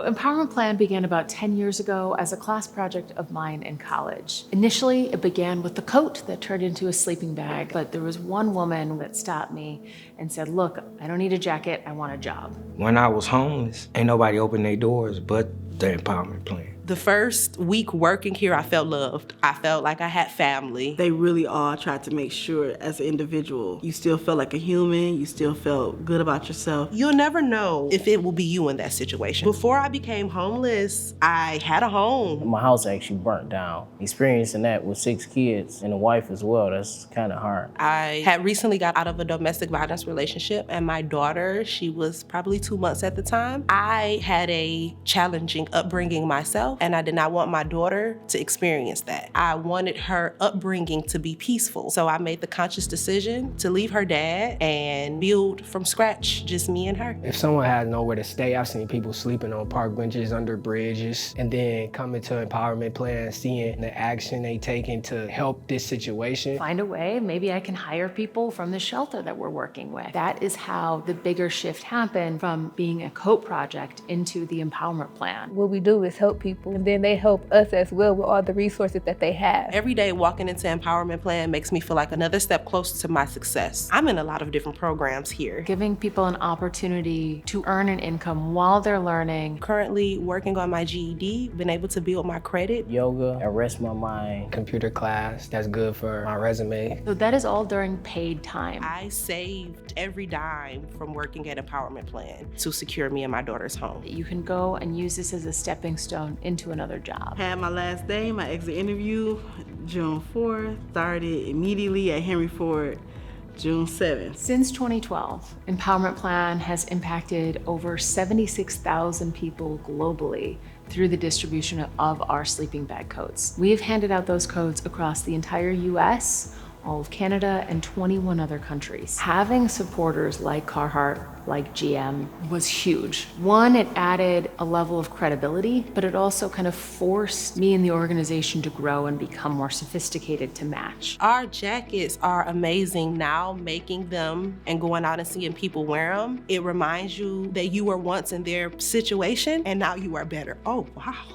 Empowerment Plan began about 10 years ago as a class project of mine in college. Initially, it began with the coat that turned into a sleeping bag, but there was one woman that stopped me and said, look, I don't need a jacket, I want a job. When I was homeless, ain't nobody opened their doors but the Empowerment Plan. The first week working here, I felt loved. I felt like I had family. They really all tried to make sure as an individual, you still felt like a human, you still felt good about yourself. You'll never know if it will be you in that situation. Before I became homeless, I had a home. My house actually burnt down. Experiencing that with 6 kids and a wife as well, that's kind of hard. I had recently got out of a domestic violence relationship, and my daughter, she was probably 2 months at the time. I had a challenging upbringing myself, and I did not want my daughter to experience that. I wanted her upbringing to be peaceful. So I made the conscious decision to leave her dad and build from scratch, just me and her. If someone has nowhere to stay, I've seen people sleeping on park benches, under bridges, and then coming to Empowerment Plan, seeing the action they taking to help this situation. Find a way, maybe I can hire people from the shelter that we're working with. That is how the bigger shift happened from being a COPE project into the Empowerment Plan. What we do is help people, and then they help us as well with all the resources that they have. Every day walking into Empowerment Plan makes me feel like another step closer to my success. I'm in a lot of different programs here. Giving people an opportunity to earn an income while they're learning. Currently working on my GED, been able to build my credit. Yoga, I rest my mind. Computer class, that's good for my resume. So that is all during paid time. I saved every dime from working at Empowerment Plan to secure me and my daughter's home. You can go and use this as a stepping stone into another job. Had my last day, my exit interview, June 4th, started immediately at Henry Ford, June 7th. Since 2012, Empowerment Plan has impacted over 76,000 people globally through the distribution of our sleeping bag codes. We have handed out those codes across the entire US, all of Canada, and 21 other countries. Having supporters like Carhartt, like GM, was huge. One, it added a level of credibility, but it also kind of forced me and the organization to grow and become more sophisticated to match. Our jackets are amazing now, making them and going out and seeing people wear them. It reminds you that you were once in their situation and now you are better. Oh, wow.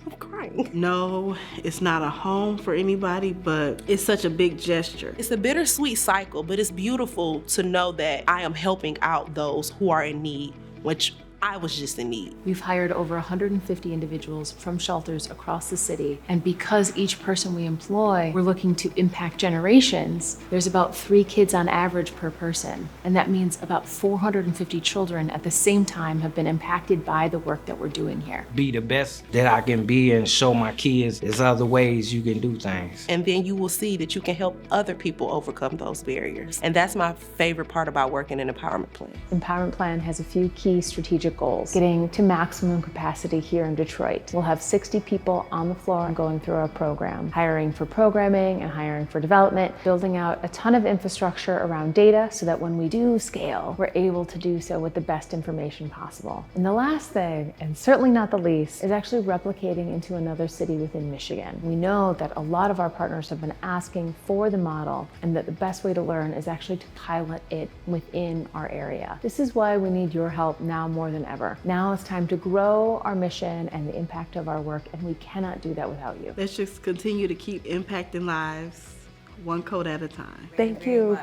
I'm crying. No, it's not a home for anybody, but it's such a big gesture. It's a bittersweet cycle, but it's beautiful to know that I am helping out those who are in need, which I was just in need. We've hired over 150 individuals from shelters across the city, and because each person we employ, we're looking to impact generations, there's about 3 kids on average per person, and that means about 450 children at the same time have been impacted by the work that we're doing here. Be the best that I can be and show my kids there's other ways you can do things. And then you will see that you can help other people overcome those barriers. And that's my favorite part about working in Empowerment Plan. Empowerment Plan has a few key strategic goals. Getting to maximum capacity here in Detroit. We'll have 60 people on the floor going through our program, hiring for programming and hiring for development, building out a ton of infrastructure around data so that when we do scale, we're able to do so with the best information possible. And the last thing, and certainly not the least, is actually replicating into another city within Michigan. We know that a lot of our partners have been asking for the model, and that the best way to learn is actually to pilot it within our area. This is why we need your help now more than ever. Now it's time to grow our mission and the impact of our work, and we cannot do that without you. Let's just continue to keep impacting lives, one code at a time. Thank you.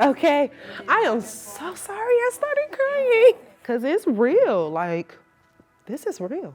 Okay, I am so sorry I started crying. Because it's real, like, this is real.